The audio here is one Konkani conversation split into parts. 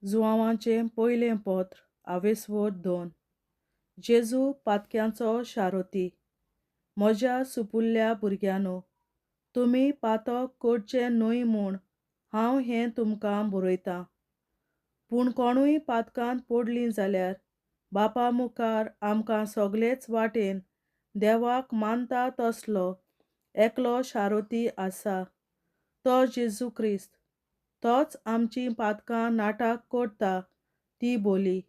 जुआंवाचें पयलें पत्र आवेसवो 2. जेजू पातक्यांचो शारोती. म्हज्या सुपुल्ल्या भुरग्यांनो, तुमी पातक करचें न्हय म्हूण हांव हें तुमकां बरयतां. पूण कोणूय पातकांत पडलीं जाल्यार बापा मुखार आमकां सगळेच वाटेन देवाक मानता तसलो एकलो शारोती आसा, तो जेजू क्रिस्त. तोच आमचीं पातकां नाठाक करता ती बोली,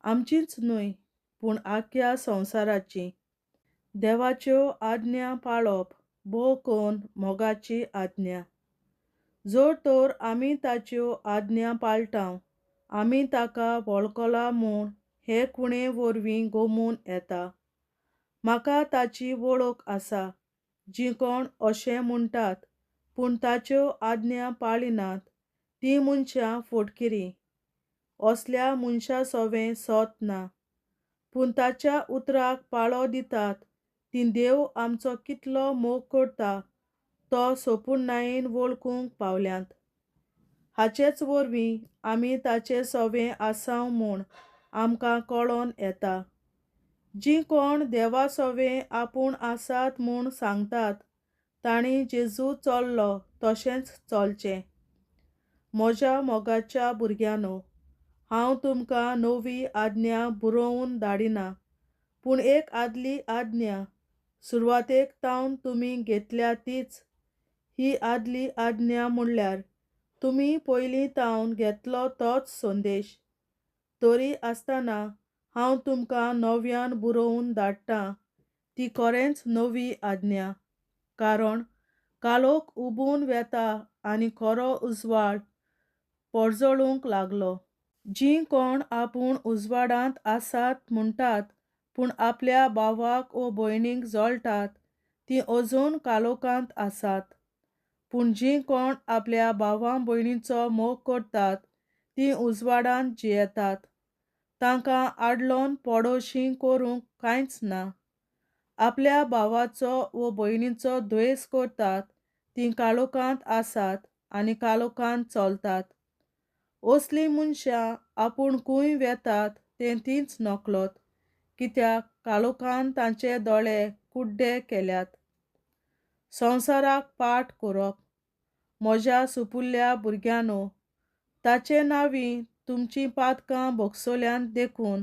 आमचींच न्हय पूण आख्या संवसाराची. देवाच्यो आज्ञा पाळप भोव कोन्न मोगाची आज्ञा. जर तर आमी ताच्यो आज्ञा पाळटांव, आमी ताका वळखला म्हूण हे खुणे वरवीं गमून येता. म्हाका ताची वळख आसा. जीं कोण अशें म्हणटात पूण ताच्यो आज्ञा पाळिनात, तीं मनशां फटकिरीं. असल्या मनशा सोवें सोत ना. पूण ताच्या उतराक पाळो दितात तीं देव आमचो कितलो मोग करता तो संपूर्णतायेन वळखूंक पावल्यांत. हाचेच वरवीं आमी ताचे सोवें आसांव म्हूण आमकां कळोन येता. जीं कोण देवा सोवें आपूण आसात म्हूण सांगतात तांणी जेजू चल्लो तशेंच चलचें. म्हज्या मोगाच्या भुरग्यांनो, हांव तुमकां नवी आज्ञा बरोवन धाडिना, पूण एक आदली आज्ञा, सुरवातेक तावन तुमी घेतल्या तीच. ही आदली आज्ञा म्हणल्यार तुमी पयलीं तावन घेतलो तोच संदेश. तरी आसतना हांव तुमकां नव्यान बरोवन धाडटां ती खरेंच नवी आज्ञा. कारण कालोख उबून वेता आनी खरो उजवाड पडजळूंक लागलो. जीं कोण आपूण उजवाडांत आसात म्हणटात पूण आपल्या भावाक वो भयणीक जळटात तीं अजून कालोखांत आसात. पूण जीं कोण आपल्या भावा भयणीचो मोग करतात तीं उजवाडांत जियेतात. तांकां आडलोन पडोशीं करूंक कांयच ना. आपल्या भावाचो वो भयणीचो द्वेस करतात तीं कालोखांत आसात आनी कालोखांत चलतात. असलीं मनशां आपूण खंय वेतात तें तींच नकळत, कित्याक कालोखान तांचे दोळे कुड्डे केल्यात. संवसाराक पाट करप. म्हज्या सुपुल्ल्या भुरग्यांनो, ताचे नांवीं तुमचीं पातकां भोगसल्यांत देखून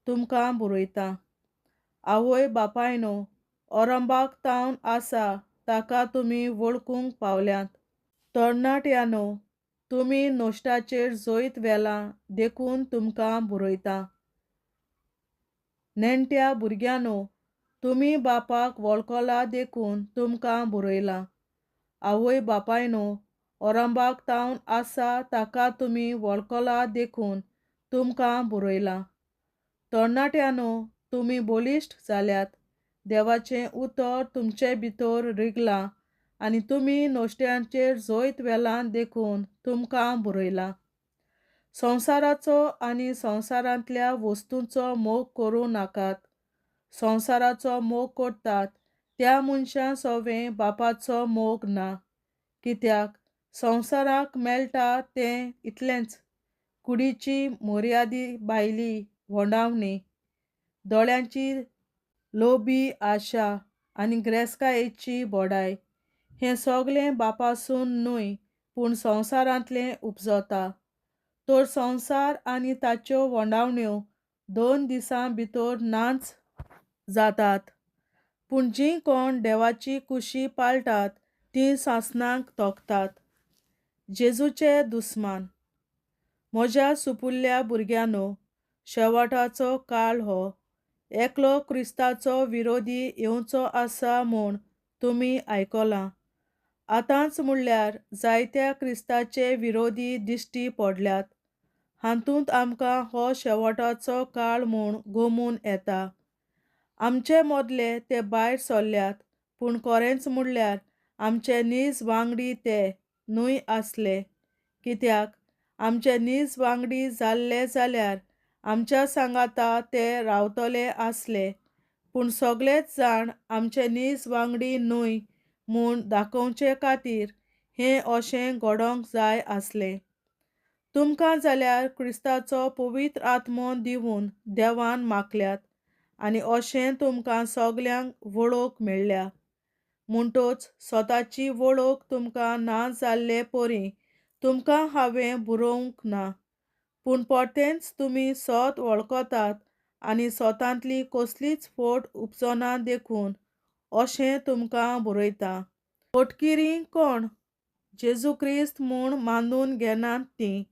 तुमकां बरयतां. आवय बापायनो, अरंबाक तावन आसा ताका तुमी वळखूंक पावल्यांत. तरणाट्यांनो, तुमी नोश्टाचेर जैत व्हेलां देखून तुमकां बरयतां. नेणट्या भुरग्यांनो, तुमी बापाक वळखलां देखून तुमकां बरयलां. आवय बापायनो, अरंबाक तावन आसा ताका तुमी वळखलां देखून तुमकां बरयलां. तरणाट्यांनो, तुमी बलिश्ट जाल्यात. देवाचें उतर तुमचे भितर रिगलां आनी तुमी नोश्ट्यांचेर जैत व्हेलां देखून तुमकां बरयलां. संवसाराचो आनी संवसारांतल्या वस्तूंचो मोग करूं नाकात. संवसाराचो मोग करतात त्या मनशां सोवें बापाचो मोग ना. कित्याक संवसाराक मेळटा तें इतलेंच, कुडीची मर्यादी भायली व्होंडावणी, दोळ्यांची लोभी आशा आनी गिरेस्तकायेची बोडाय. हें सगळें बापासून न्हय पूण संवसारांतलें उपजता. तर संवसार आनी ताच्यो व्होंडावण्यो 2 दिसां भितर नाच जातात. पूण जीं कोण देवाची कुशी पाळटात तीं सासणाक तोखतात. जेजूचे दुस्मान. म्हज्या सुपुल्ल्या भुरग्यांनो, शेवटाचो काळ हो. एकलो क्रिस्ताचो विरोधी येवचो आसा म्हूण तुमी आयकलां. आतांच म्हणल्यार जायत्या क्रिस्ताचे विरोधी दिश्टी पडल्यात. हातूंत आमकां हो शेवटाचो काळ म्हूण गमून येता. आमचे मदले ते भायर सरल्यात, पूण खरेंच म्हणल्यार आमचे नीज वांगडी ते न्हय आसले. कित्याक आमचे नीज वांगडी जाल्ले जाल्यार आमच्या सांगाता ते रावतले आसले. पूण सगळेच जाण आमचे नीज वांगडी न्हय म्हूण दाखोवचे खातीर हें अशें घडोंक जाय आसलें. तुमकां जाल्यार क्रिस्ताचो पवित्र आत्मो दिवून देवान मागल्यात आनी अशें तुमकां सगल्यांक वळोवंक मेळ्ळ्या. म्हणटच स्वताची वळख तुमकां ना जाल्ले परी तुमकां हांवें बरोवंक ना, पूण परतेंच तुमी स्वत वळखतात आनी स्वतांतली कसलीच फट उपजना देखून अशें तुमकां बरयता. फटकिरी कोण? जेजू क्रिस्त म्हूण मानून घेनात तीं,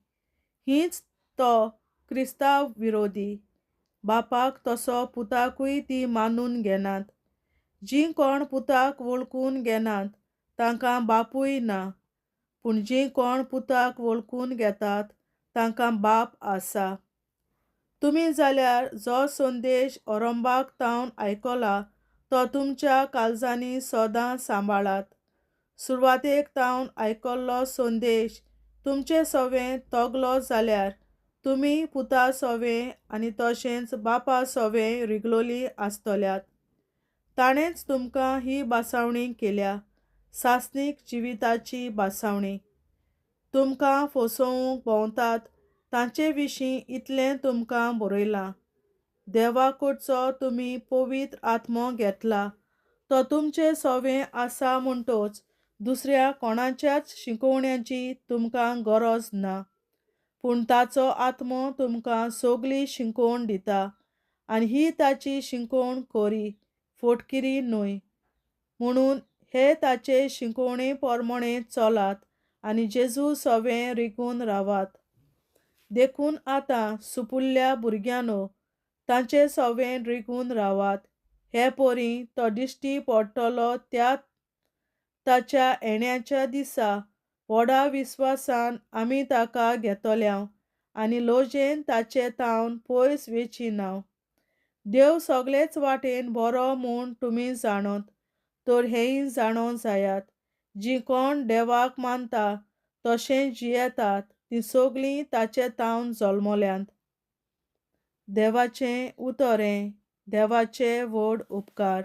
हीच तो क्रिस्तांव विरोधी. बापाक तसो पुताकूय तीं मानून घेनात. जीं कोण पुताक वळखून घेनात तांकां बापूय ना, पूण जीं कोण पुताक वळखून घेतात तांकां बाप आसा. तुमी जाल्यार जो संदेश अरंभाक तावन आयकला तो तुमच्या काळजांनी सदां सांबाळात. सुरवातेक तावन आयकल्लो संदेश तुमचे सवें तगलो जाल्यार तुमी पुता सवें आनी तशेंच बापा सवें रिगलोलीं आसतल्यात. ताणेंच तुमकां ही बासावणी केल्या, सासणीक जिविताची बासावणी. तुमकां फसवूंक भोंवतात तांचे विशीं इतलें तुमकां बरयलां. देवा कडचो तुमी पवित्र आत्मो घेतला, तो तुमचे सवें आसा म्हणटच दुसऱ्या कोणाच्याच शिकोवण्याची तुमकां गरज ना, पूण ताचो आत्मो तुमकां सगली शिकोवन दिता आनी ही ताची शिकोवण खरी, फटकिरी न्हय. म्हणून हे ताचे शिकोवणे प्रमाणें चलात आनी जेजू सवें रिगून रावात. देखून आतां सुपुल्ल्या भुरग्यांनो, तांचे सवें रिगून रावात, हे परी तो दिश्टी पडटलो ताच्या येण्याच्या दिसा व्हडा विस्वासान आमी ताका घेतल्याव आनी लोजेन ताचे तावन पयस वेचिनाव. देव सगळेच वाटेन बरो म्हूण तुमी जाणत, तर हेंय जाणो जायात. जीं कोण देवाक मानता तशें जियेतात तीं सगलीं ताचे तावन जल्मल्यांत. देवाचें उतरें. देवाचे व्हड उपकार.